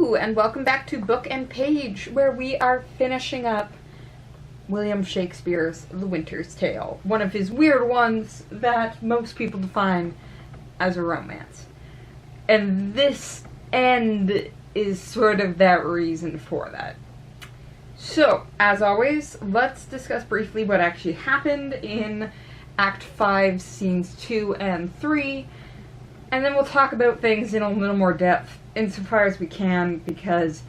Hello, and welcome back to Book and Page, where we are finishing up William Shakespeare's The Winter's Tale, one of his weird ones that most people define as a romance. And this end is sort of that reason for that. So, as always, let's discuss briefly what actually happened in Act 5, Scenes 2 and 3, and then we'll talk about things in a little more depth insofar as we can, because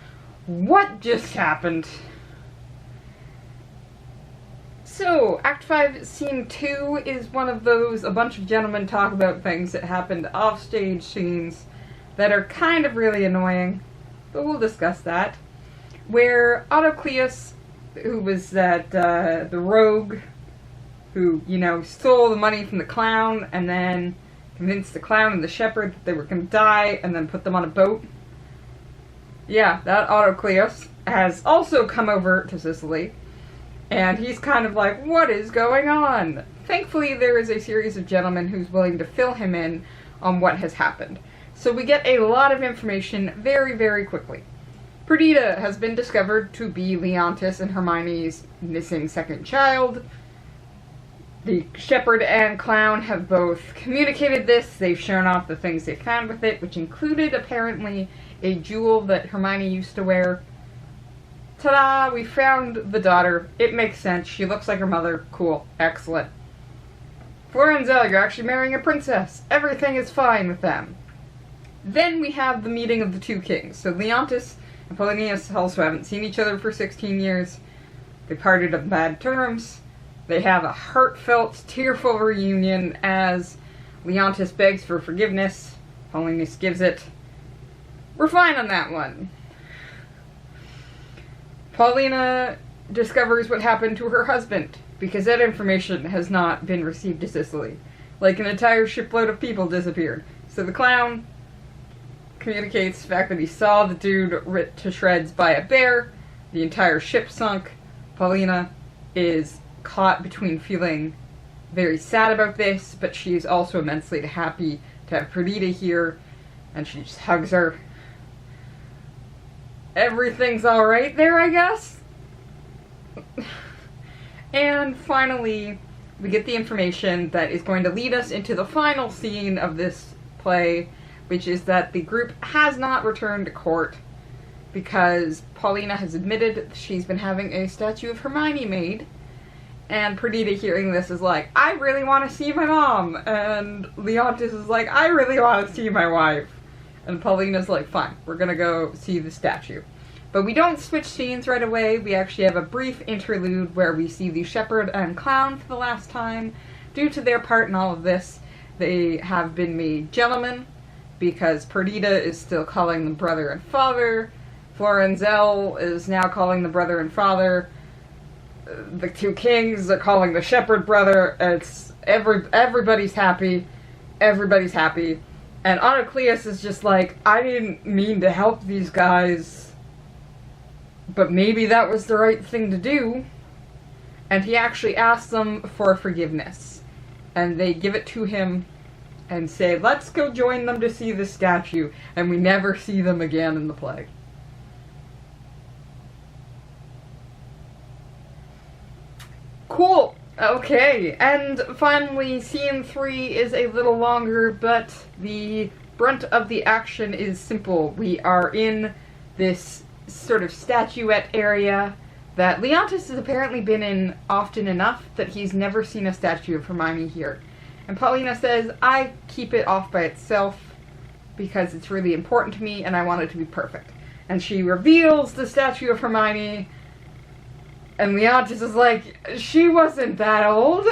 what just happened? So, Act 5, Scene 2 is one of those a bunch of gentlemen talk about things that happened off-stage scenes that are kind of really annoying, but we'll discuss that. Where Autocleus, who was the rogue who, stole the money from the clown and then convinced the clown and the shepherd that they were going to die and then put them on a boat. Yeah, that Autocleus has also come over to Sicily, and he's kind of like, what is going on? Thankfully, there is a series of gentlemen who's willing to fill him in on what has happened. So we get a lot of information very, very quickly. Perdita has been discovered to be Leontis and Hermione's missing second child. The shepherd and clown have both communicated this. They've shown off the things they found with it, which included, apparently, a jewel that Hermione used to wear. Ta-da! We found the daughter. It makes sense. She looks like her mother. Cool. Excellent. Florenzel, you're actually marrying a princess. Everything is fine with them. Then we have the meeting of the two kings. So Leontis and Polonius also haven't seen each other for 16 years. They parted on bad terms. They have a heartfelt, tearful reunion as Leontis begs for forgiveness. Polonius gives it. We're fine on that one. Paulina discovers what happened to her husband, because that information has not been received to Sicily. Like an entire shipload of people disappeared. So the clown communicates the fact that he saw the dude ripped to shreds by a bear. The entire ship sunk. Paulina is caught between feeling very sad about this, but she is also immensely happy to have Perdita here, and she just hugs her. Everything's alright there, I guess? And finally, we get the information that is going to lead us into the final scene of this play, which is that the group has not returned to court because Paulina has admitted that she's been having a statue of Hermione made. And Perdita, hearing this, is like, I really want to see my mom. And Leontis is like, I really want to see my wife. And Paulina's like, fine, we're gonna go see the statue. But we don't switch scenes right away. We actually have a brief interlude where we see the shepherd and clown for the last time. Due to their part in all of this, they have been made gentlemen, because Perdita is still calling them brother and father. Florenzel is now calling the brother and father. The two kings are calling the shepherd brother. It's everybody's happy. Everybody's happy. And Autocleus is just like, I didn't mean to help these guys, but maybe that was the right thing to do. And he actually asks them for forgiveness. And they give it to him and say, let's go join them to see the statue. And we never see them again in the play. Cool. Okay, and finally, Scene 3 is a little longer, but the brunt of the action is simple. We are in this sort of statuette area that Leontis has apparently been in often enough that he's never seen a statue of Hermione here. And Paulina says, I keep it off by itself because it's really important to me and I want it to be perfect. And she reveals the statue of Hermione. And Leontis is like, she wasn't that old.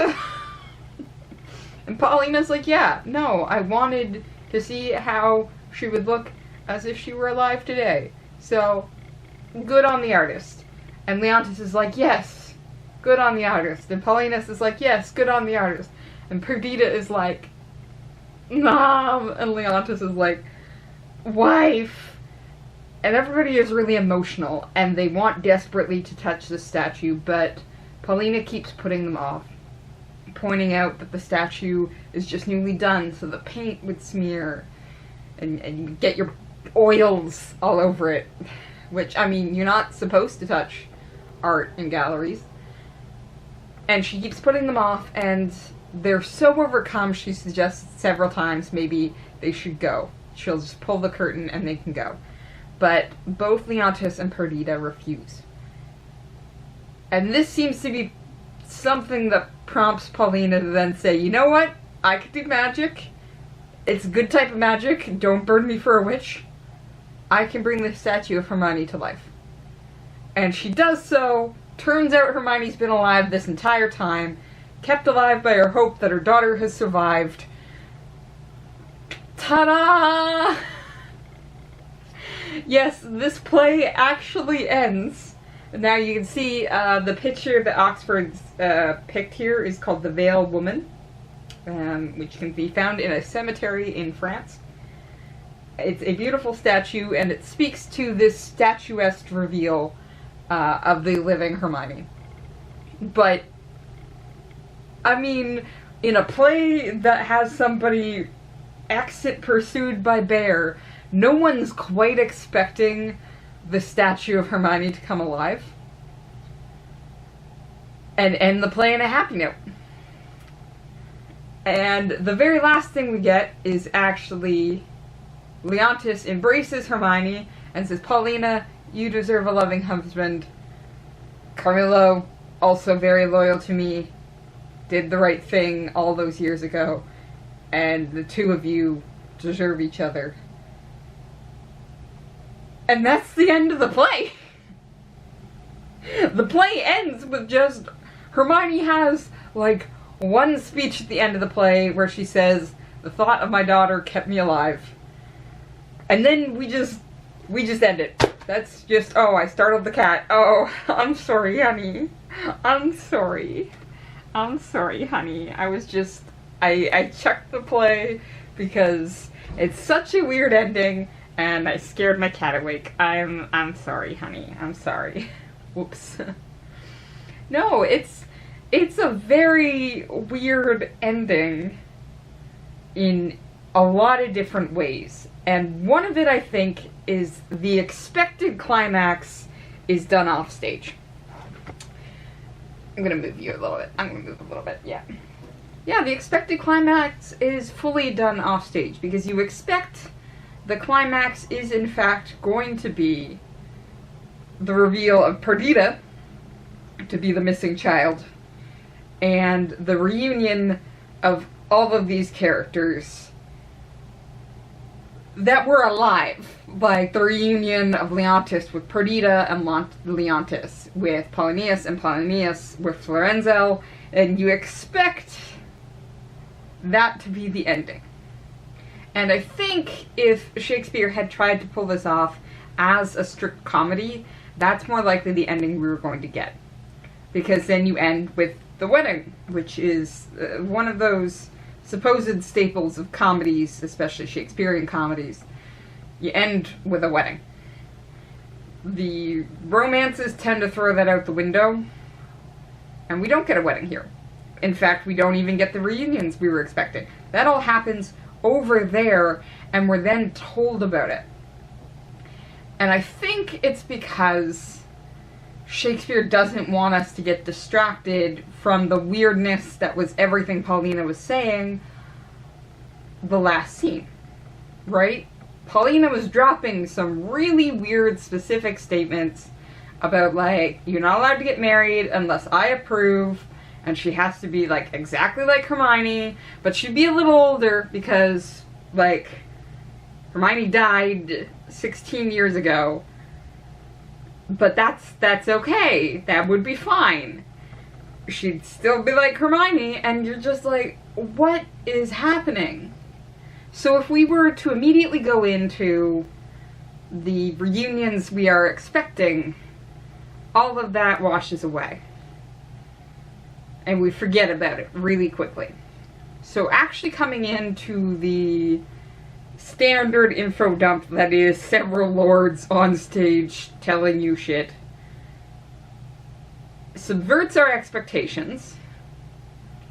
And Paulina's like, yeah, no, I wanted to see how she would look as if she were alive today. So, good on the artist. And Leontis is like, yes, good on the artist. And Paulinus is like, yes, good on the artist. And Perdita is like, Mom. And Leontis is like, wife. And everybody is really emotional, and they want desperately to touch the statue, but Paulina keeps putting them off, pointing out that the statue is just newly done, so the paint would smear, and you get your oils all over it. Which, I mean, you're not supposed to touch art in galleries. And she keeps putting them off, and they're so overcome, she suggests several times maybe they should go. She'll just pull the curtain and they can go. But both Leontis and Perdita refuse. And this seems to be something that prompts Paulina to then say, you know what? I could do magic. It's a good type of magic. Don't burn me for a witch. I can bring the statue of Hermione to life. And she does so. Turns out Hermione's been alive this entire time, kept alive by her hope that her daughter has survived. Ta-da! Yes, this play actually ends. Now you can see the picture that Oxford's picked here is called The Veiled Woman, which can be found in a cemetery in France. It's a beautiful statue, and it speaks to this statuesque reveal of the living Hermione. But, I mean, in a play that has somebody exit pursued by bear, no one's quite expecting the statue of Hermione to come alive and end the play in a happy note. And the very last thing we get is actually Leontis embraces Hermione and says, Paulina, you deserve a loving husband. Carmillo, also very loyal to me, did the right thing all those years ago, and the two of you deserve each other. And that's the end of the play. The play ends with just Hermione has like one speech at the end of the play where she says, the thought of my daughter kept me alive. And then we just end it. That's just, oh, I startled the cat. Oh, I'm sorry, honey. I'm sorry. I'm sorry, honey. I was just, I chucked the play because it's such a weird ending and I scared my cat awake. I'm sorry, honey. I'm sorry. Whoops. No, it's a very weird ending in a lot of different ways. And one of it, I think, is the expected climax is done off stage. I'm gonna move you a little bit. I'm gonna move a little bit, yeah. Yeah, the expected climax is fully done off stage because you expect the climax is in fact going to be the reveal of Perdita to be the missing child and the reunion of all of these characters that were alive, like the reunion of Leontis with Perdita and Leontis with Polonius and Polonius with Florenzel, and you expect that to be the ending. And I think if Shakespeare had tried to pull this off as a strict comedy, that's more likely the ending we were going to get. Because then you end with the wedding, which is one of those supposed staples of comedies, especially Shakespearean comedies. You end with a wedding. The romances tend to throw that out the window, and we don't get a wedding here. In fact, we don't even get the reunions we were expecting. That all happens over there, and we're then told about it. And I think it's because Shakespeare doesn't want us to get distracted from the weirdness that was everything Paulina was saying the last scene, right? Paulina was dropping some really weird specific statements about, like, you're not allowed to get married unless I approve, and she has to be, like, exactly like Hermione, but she'd be a little older because, like, Hermione died 16 years ago. But that's okay. That would be fine. She'd still be like Hermione, and you're just like, what is happening? So if we were to immediately go into the reunions we are expecting, all of that washes away. And we forget about it really quickly. So actually coming into the standard info dump that is several lords on stage telling you shit subverts our expectations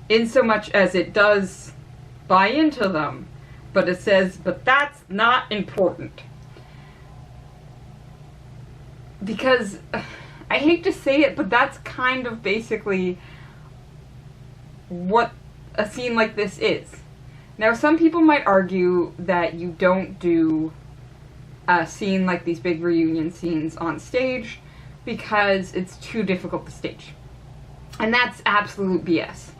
in so much as it does buy into them, but it says, but that's not important. Because I hate to say it, but that's kind of basically what a scene like this is. Now, some people might argue that you don't do a scene like these big reunion scenes on stage because it's too difficult to stage. And that's absolute BS.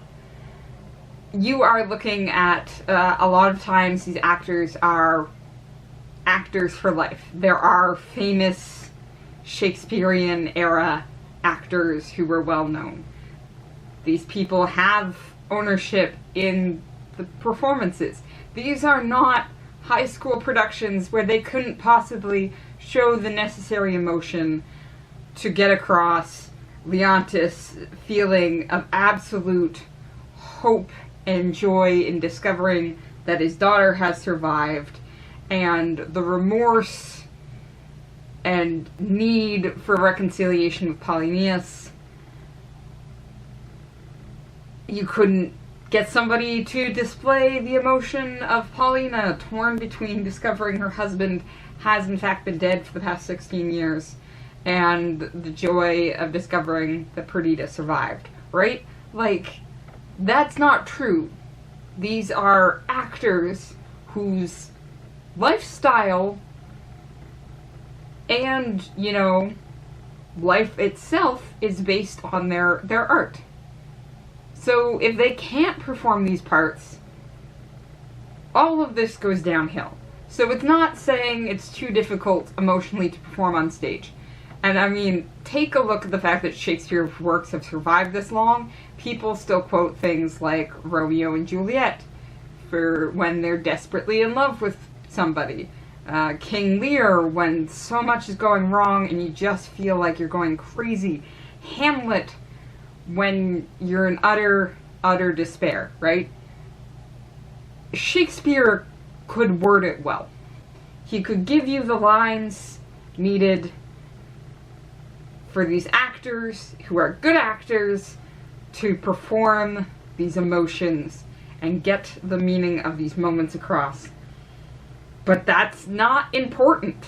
You are looking at, a lot of times these actors are actors for life. There are famous Shakespearean era actors who were well known. These people have ownership in the performances. These are not high school productions where they couldn't possibly show the necessary emotion to get across Leontis' feeling of absolute hope and joy in discovering that his daughter has survived, and the remorse and need for reconciliation with Polonius. You couldn't get somebody to display the emotion of Paulina, torn between discovering her husband has in fact been dead for the past 16 years, and the joy of discovering that Perdita survived, right? Like, that's not true. These are actors whose lifestyle and, you know, life itself is based on their art. So if they can't perform these parts, all of this goes downhill. So it's not saying it's too difficult emotionally to perform on stage. And I mean, take a look at the fact that Shakespeare's works have survived this long. People still quote things like Romeo and Juliet for when they're desperately in love with somebody. King Lear, when so much is going wrong and you just feel like you're going crazy. Hamlet, when you're in utter despair, right? Shakespeare could word it well. He could give you the lines needed for these actors, who are good actors, to perform these emotions and get the meaning of these moments across. But that's not important.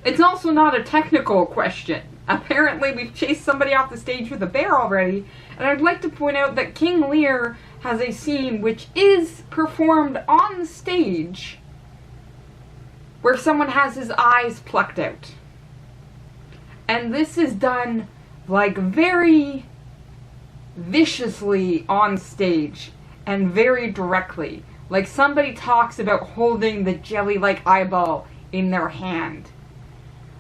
It's also not a technical question. Apparently we've chased somebody off the stage with a bear already, and I'd like to point out that King Lear has a scene which is performed on stage where someone has his eyes plucked out. And this is done, like, very viciously on stage and very directly. Like somebody talks about holding the jelly-like eyeball in their hand.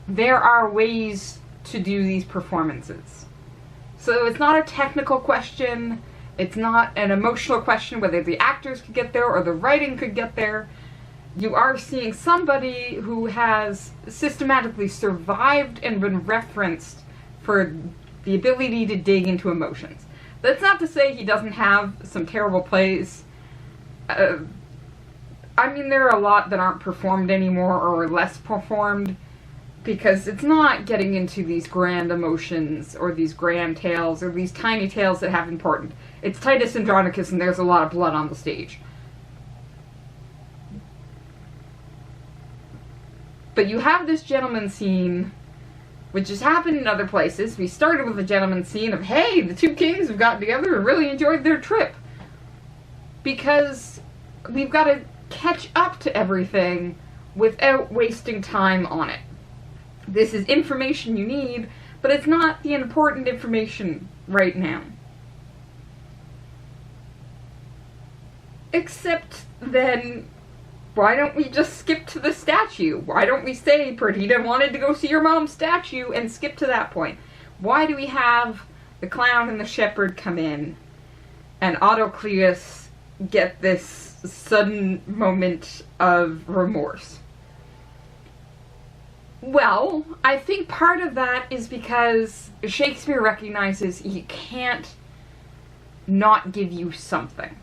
There are ways to do these performances. So it's not a technical question, it's not an emotional question whether the actors could get there or the writing could get there. You are seeing somebody who has systematically survived and been referenced for the ability to dig into emotions. That's not to say he doesn't have some terrible plays. I mean, there are a lot that aren't performed anymore or are less performed because it's not getting into these grand emotions or these grand tales or these tiny tales that have important. It's Titus Andronicus and there's a lot of blood on the stage. But you have this gentleman scene, which has happened in other places. We started with a gentleman scene of, hey, the two kings have gotten together and really enjoyed their trip. Because we've got to catch up to everything without wasting time on it. This is information you need, but it's not the important information right now. Except then, why don't we just skip to the statue? Why don't we say Perdita wanted to go see her mom's statue and skip to that point? Why do we have the clown and the shepherd come in and Autocleus get this sudden moment of remorse? Well, I think part of that is because Shakespeare recognizes he can't not give you something.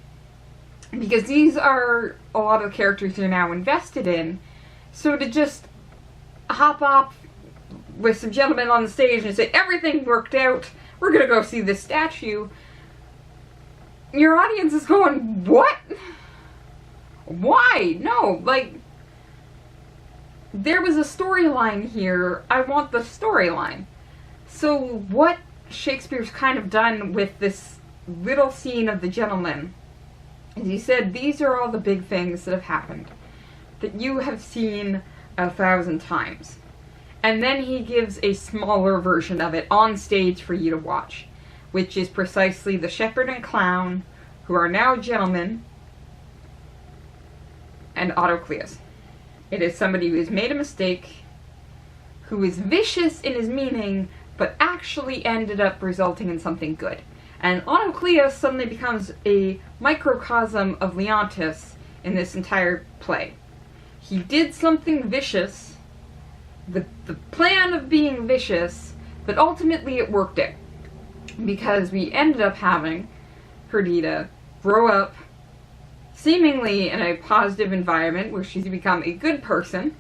Because these are a lot of the characters you're now invested in, so to just hop off with some gentlemen on the stage and say, everything worked out, we're gonna go see this statue, your audience is going, what? Why? No, like, there was a storyline here. I want the storyline. So what Shakespeare's kind of done with this little scene of the gentleman is he said, these are all the big things that have happened that you have seen 1,000 times. And then he gives a smaller version of it on stage for you to watch, which is precisely the shepherd and clown, who are now gentlemen, and Autocleus. It is somebody who has made a mistake, who is vicious in his meaning, but actually ended up resulting in something good. And Autocleus suddenly becomes a microcosm of Leontis in this entire play. He did something vicious, the plan of being vicious, but ultimately it worked out. Because we ended up having Perdita grow up seemingly in a positive environment where she's become a good person.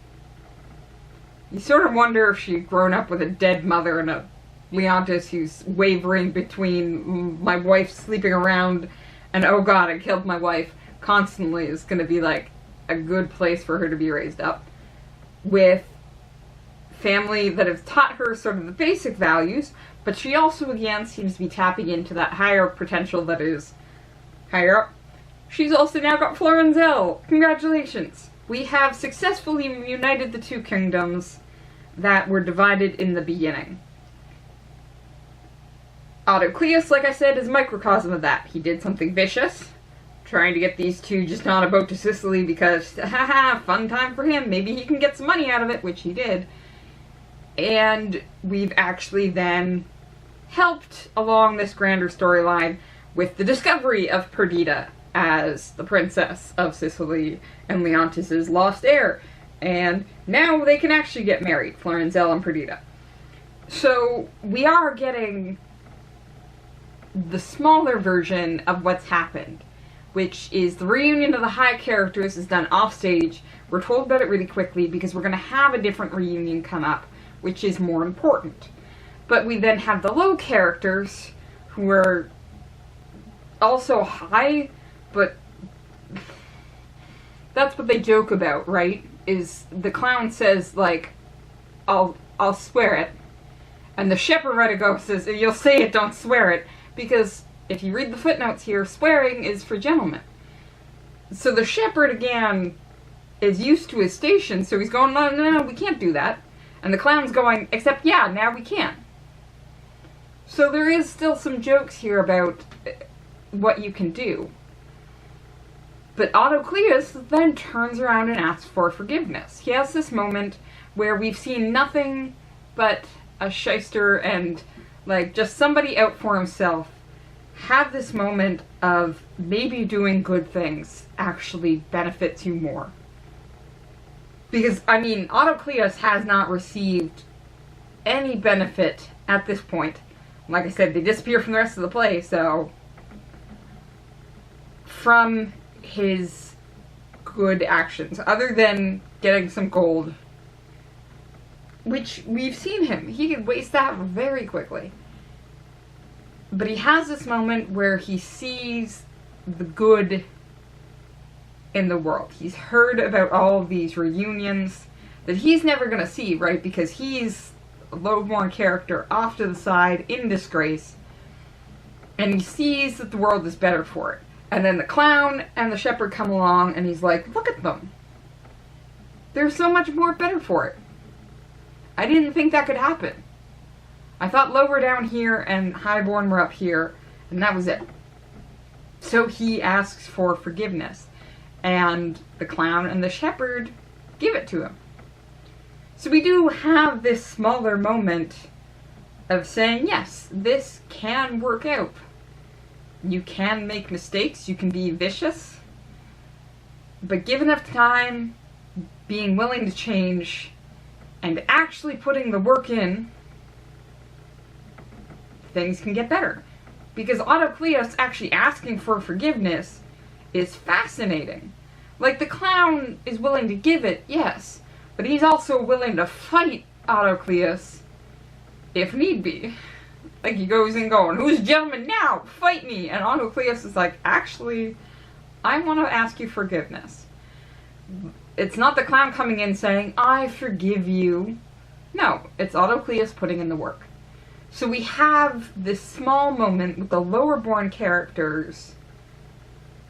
You sort of wonder if she'd grown up with a dead mother and a Leontis who's wavering between my wife sleeping around and oh god, I killed my wife constantly is going to be like a good place for her to be raised up. With family that have taught her sort of the basic values, but she also again seems to be tapping into that higher potential that is higher up. She's also now got Florenzel. Congratulations! We have successfully united the two kingdoms that were divided in the beginning. Autocleus, like I said, is a microcosm of that. He did something vicious, trying to get these two just on a boat to Sicily because, haha, fun time for him. Maybe he can get some money out of it, which he did. And we've actually then helped along this grander storyline with the discovery of Perdita as the princess of Sicily and Leontis' lost heir. And now they can actually get married, Florenzel and Perdita. So we are getting the smaller version of what's happened, which is the reunion of the high characters is done off stage. We're told about it really quickly because we're going to have a different reunion come up, which is more important. But we then have the low characters who are also high, but that's what they joke about, right? Is the clown says, like, I'll swear it. And the shepherd right ago says, you'll say it, don't swear it. Because if you read the footnotes here, swearing is for gentlemen. So the shepherd, again, is used to his station, so he's going, no, we can't do that. And the clown's going, except, yeah, now we can. So there is still some jokes here about what you can do. But Autocleus then turns around and asks for forgiveness. He has this moment where we've seen nothing but a shyster and, like, just somebody out for himself have this moment of maybe doing good things actually benefits you more. Because, I mean, Autocleus has not received any benefit at this point. Like I said, they disappear from the rest of the play, so from his good actions, other than getting some gold, which we've seen him. He could waste that very quickly. But he has this moment where he sees the good in the world. He's heard about all of these reunions that he's never going to see, right? Because he's a low-born character off to the side, in disgrace. And he sees that the world is better for it. And then the clown and the shepherd come along and he's like, look at them. They're so much more better for it. I didn't think that could happen. I thought low were down here and highborn were up here, and that was it. So he asks for forgiveness, and the clown and the shepherd give it to him. So we do have this smaller moment of saying, yes, this can work out. You can make mistakes, you can be vicious, but given enough time, being willing to change, and actually putting the work in, things can get better. Because Autocleus actually asking for forgiveness is fascinating. Like, the clown is willing to give it, yes, but he's also willing to fight Autocleus if need be. Like, he goes in going, who's gentleman now? Fight me! And Autocleus is like, actually, I want to ask you forgiveness. It's not the clown coming in saying, I forgive you. No, it's Autocleus putting in the work. So we have this small moment with the lower-born characters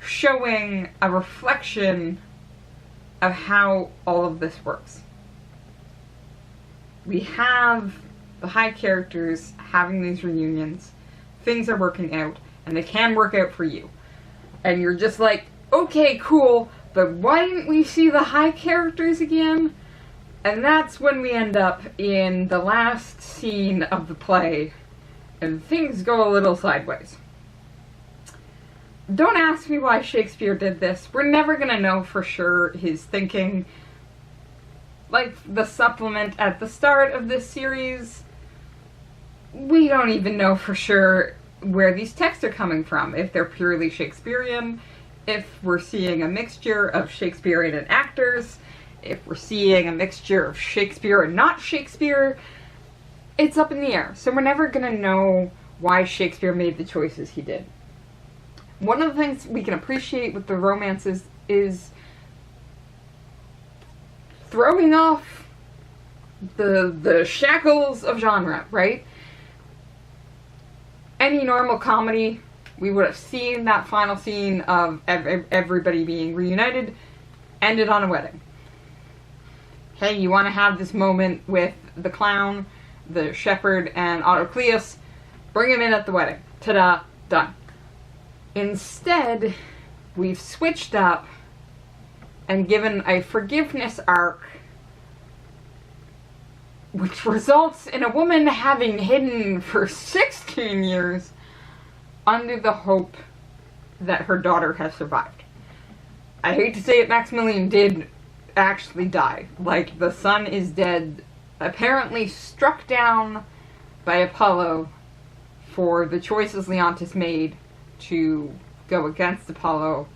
showing a reflection of how all of this works. We have the high characters having these reunions, things are working out, and they can work out for you. And you're just like, okay, cool, but why didn't we see the high characters again? And that's when we end up in the last scene of the play, and things go a little sideways. Don't ask me why Shakespeare did this. We're never gonna know for sure his thinking. Like the supplement at the start of this series, we don't even know for sure where these texts are coming from. If they're purely Shakespearean, if we're seeing a mixture of Shakespearean and actors, if we're seeing a mixture of Shakespeare and not Shakespeare, it's up in the air. So we're never gonna know why Shakespeare made the choices he did. One of the things we can appreciate with the romances is throwing off the shackles of genre, right? Any normal comedy, we would have seen that final scene of everybody being reunited, ended on a wedding. Hey, you want to have this moment with the clown, the shepherd, and Autocleus, bring him in at the wedding. Ta-da, done. Instead, we've switched up and given a forgiveness arc which results in a woman having hidden for 16 years under the hope that her daughter has survived. I hate to say it, Maximilian did actually die. Like, the son is dead, apparently struck down by Apollo for the choices Leontis made to go against Apollo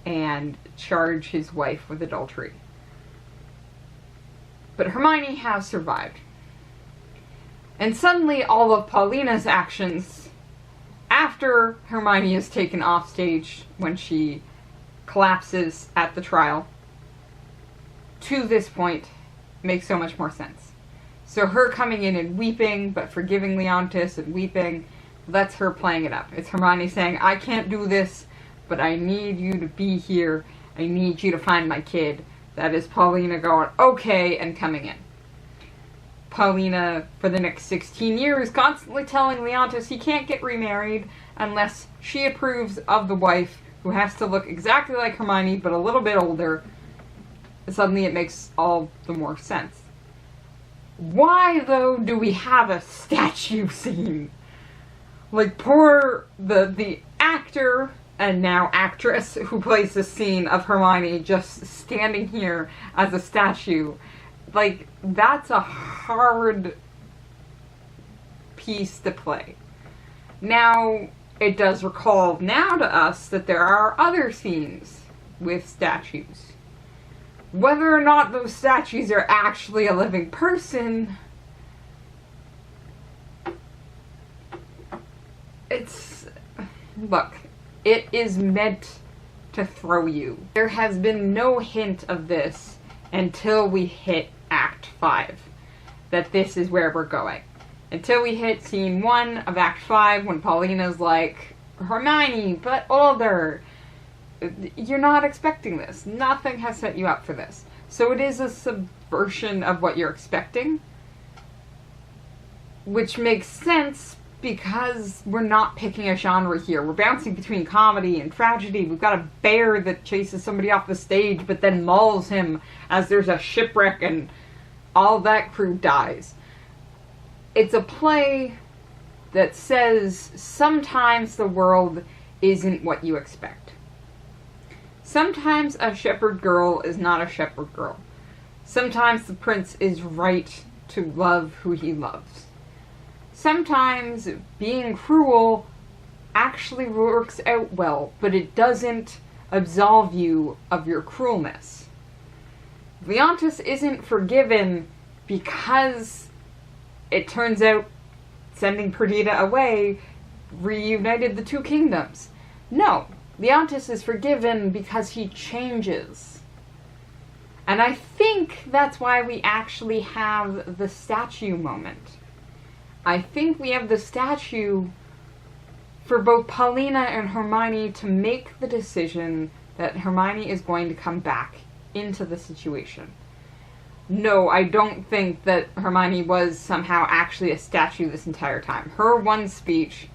and charge his wife with adultery. But Hermione has survived. And suddenly all of Paulina's actions, after Hermione is taken off stage when she collapses at the trial, to this point, makes so much more sense. So her coming in and weeping, but forgiving Leontis and weeping, that's her playing it up. It's Hermione saying, I can't do this, but I need you to be here. I need you to find my kid. That is Paulina going, okay, and coming in. Paulina, for the next 16 years, constantly telling Leontis he can't get remarried unless she approves of the wife who has to look exactly like Hermione, but a little bit older. Suddenly it makes all the more sense. Why, though, do we have a statue scene? Like, poor the actor and now actress who plays the scene of Hermione just standing here as a statue. Like, that's a hard piece to play. Now, it does recall now to us that there are other scenes with statues. Whether or not those statues are actually a living person, look, it is meant to throw you. There has been no hint of this until we hit Act 5, that this is where we're going. Until we hit Scene 1 of Act 5, when Paulina's like, Hermione, but older. You're not expecting this. Nothing has set you up for this. So it is a subversion of what you're expecting, which makes sense because we're not picking a genre here. We're bouncing between comedy and tragedy. We've got a bear that chases somebody off the stage but then mauls him as there's a shipwreck and all that crew dies. It's a play that says sometimes the world isn't what you expect. Sometimes a shepherd girl is not a shepherd girl. Sometimes the prince is right to love who he loves. Sometimes being cruel actually works out well, but it doesn't absolve you of your cruelness. Leontis isn't forgiven because it turns out sending Perdita away reunited the two kingdoms. No, Leontis is forgiven because he changes. And I think that's why we actually have the statue moment. I think we have the statue for both Paulina and Hermione to make the decision that Hermione is going to come back into the situation. No, I don't think that Hermione was somehow actually a statue this entire time. Her one speech,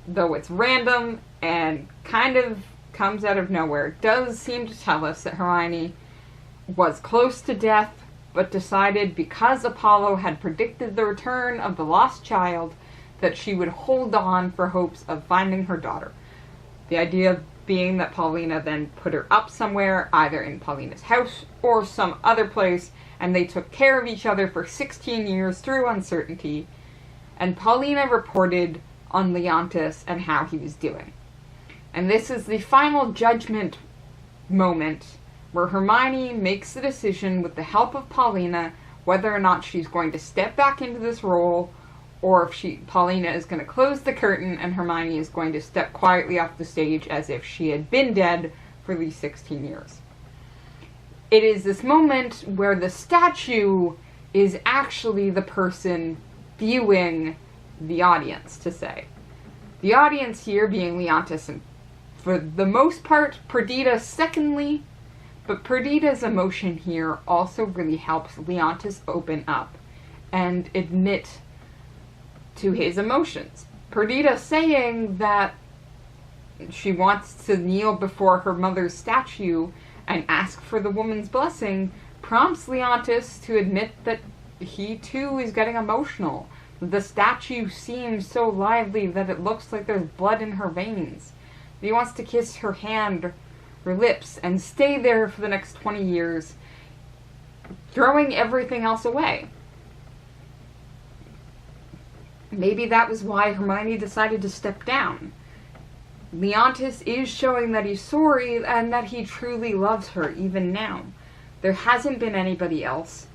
though it's random and kind of comes out of nowhere, does seem to tell us that Hermione was close to death, but decided because Apollo had predicted the return of the lost child, that she would hold on for hopes of finding her daughter. The idea being that Paulina then put her up somewhere, either in Paulina's house or some other place, and they took care of each other for 16 years through uncertainty, and Paulina reported on Leontis and how he was doing. And this is the final judgment moment where Hermione makes the decision with the help of Paulina whether or not she's going to step back into this role, or if Paulina is going to close the curtain and Hermione is going to step quietly off the stage as if she had been dead for these 16 years. It is this moment where the statue is actually the person viewing the audience, to say. The audience here being Leontis and, for the most part, Perdita secondly, but Perdita's emotion here also really helps Leontis open up and admit to his emotions. Perdita saying that she wants to kneel before her mother's statue and ask for the woman's blessing prompts Leontis to admit that he too is getting emotional. The statue seems so lively that it looks like there's blood in her veins. He wants to kiss her hand, her lips, and stay there for the next 20 years, throwing everything else away. Maybe that was why Hermione decided to step down. Leontis is showing that he's sorry and that he truly loves her even now. There hasn't been anybody else.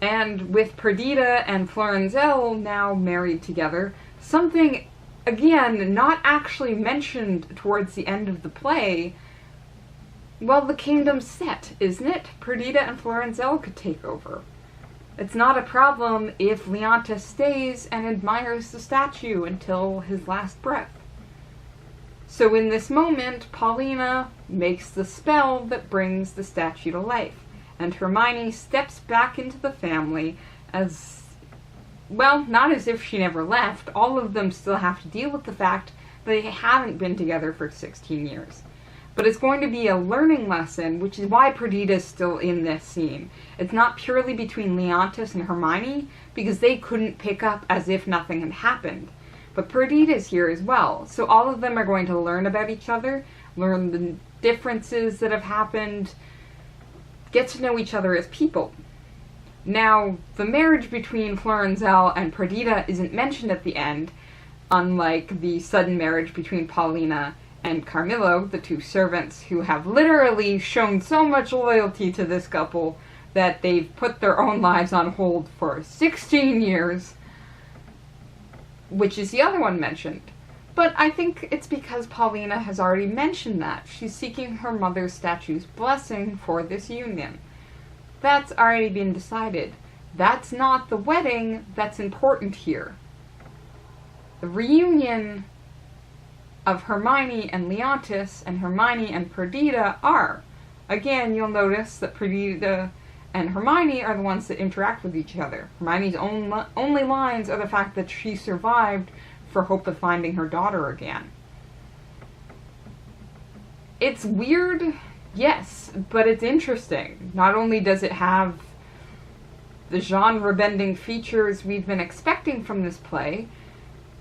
And with Perdita and Florenzel now married together, something, again, not actually mentioned towards the end of the play, well, the kingdom's set, isn't it? Perdita and Florenzel could take over. It's not a problem if Leontis stays and admires the statue until his last breath. So in this moment, Paulina makes the spell that brings the statue to life, and Hermione steps back into the family as, well, not as if she never left. All of them still have to deal with the fact that they haven't been together for 16 years. But it's going to be a learning lesson, which is why Perdita's still in this scene. It's not purely between Leontis and Hermione, because they couldn't pick up as if nothing had happened. But Perdita's here as well, so all of them are going to learn about each other, learn the differences that have happened, get to know each other as people. Now, the marriage between Florenzel and Perdita isn't mentioned at the end, unlike the sudden marriage between Paulina and Carmillo, the two servants who have literally shown so much loyalty to this couple that they've put their own lives on hold for 16 years, which is the other one mentioned. But I think it's because Paulina has already mentioned that. She's seeking her mother's statue's blessing for this union. That's already been decided. That's not the wedding that's important here. The reunion of Hermione and Leontis and Hermione and Perdita are. Again, you'll notice that Perdita and Hermione are the ones that interact with each other. Hermione's only lines are the fact that she survived for hope of finding her daughter again. It's weird, yes, but it's interesting. Not only does it have the genre-bending features we've been expecting from this play,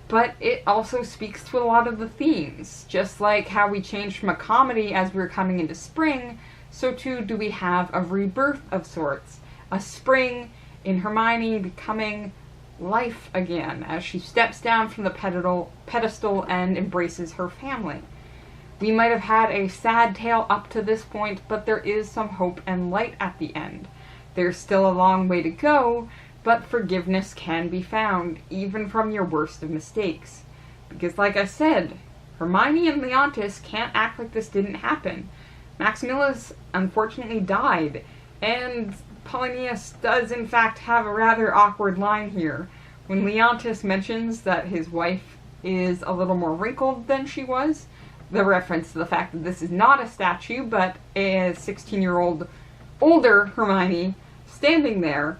but it also speaks to a lot of the themes. Just like how we changed from a comedy as we were coming into spring, so too do we have a rebirth of sorts. A spring in Hermione becoming life again as she steps down from the pedestal and embraces her family. We might have had a sad tale up to this point, but there is some hope and light at the end. There's still a long way to go, but forgiveness can be found, even from your worst of mistakes. Because like I said, Hermione and Leontis can't act like this didn't happen. Maximilius unfortunately died, And Polonius does in fact have a rather awkward line here. When Leontis mentions that his wife is a little more wrinkled than she was, the reference to the fact that this is not a statue, but a 16-year-old older Hermione standing there,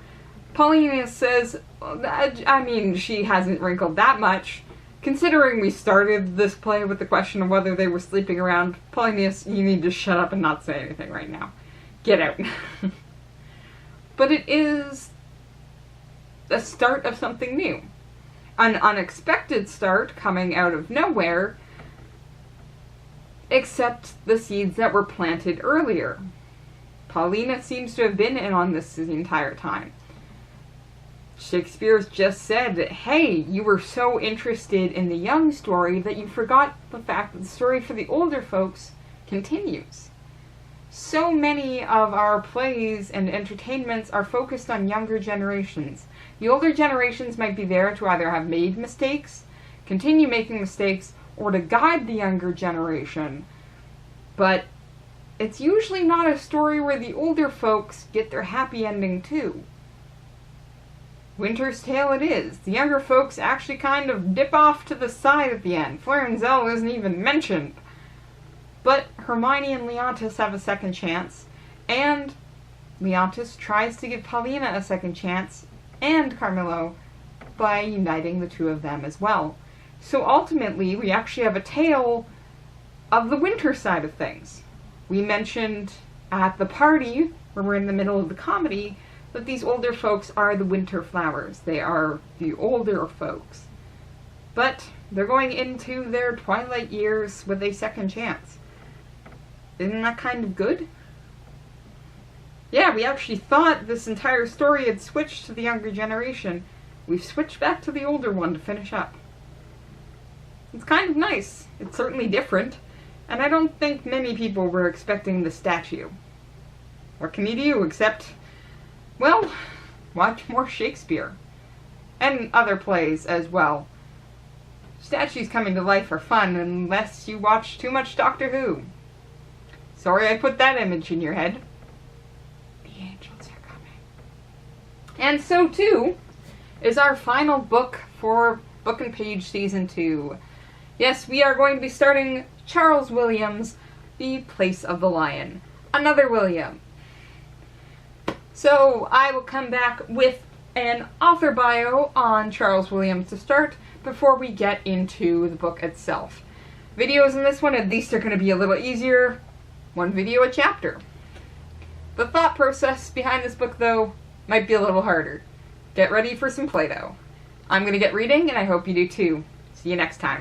Polonius says, I mean, she hasn't wrinkled that much. Considering we started this play with the question of whether they were sleeping around, Polonius, you need to shut up and not say anything right now. Get out. But it is the start of something new. An unexpected start coming out of nowhere, except the seeds that were planted earlier. Paulina seems to have been in on this the entire time. Shakespeare's just said that, hey, you were so interested in the young story that you forgot the fact that the story for the older folks continues. So many of our plays and entertainments are focused on younger generations. The older generations might be there to either have made mistakes, continue making mistakes, or to guide the younger generation. But it's usually not a story where the older folks get their happy ending too. Winter's Tale it is. The younger folks actually kind of dip off to the side at the end. Florenzel isn't even mentioned. But Hermione and Leontis have a second chance, and Leontis tries to give Paulina a second chance, and Carmillo, by uniting the two of them as well. So ultimately, we actually have a tale of the winter side of things. We mentioned at the party, where we're in the middle of the comedy, that these older folks are the winter flowers. They are the older folks. But they're going into their twilight years with a second chance. Isn't that kind of good? Yeah, we actually thought this entire story had switched to the younger generation. We've switched back to the older one to finish up. It's kind of nice. It's certainly different. And I don't think many people were expecting the statue. What can you do except, well, watch more Shakespeare. And other plays as well. Statues coming to life are fun unless you watch too much Doctor Who. Sorry I put that image in your head. The angels are coming. And so too is our final book for Book and Page Season 2. Yes, we are going to be starting Charles Williams' The Place of the Lion. Another William. So I will come back with an author bio on Charles Williams to start before we get into the book itself. Videos in this one at least are going to be a little easier. One video a chapter. The thought process behind this book, though, might be a little harder. Get ready for some Play-Doh. I'm going to get reading, and I hope you do too. See you next time.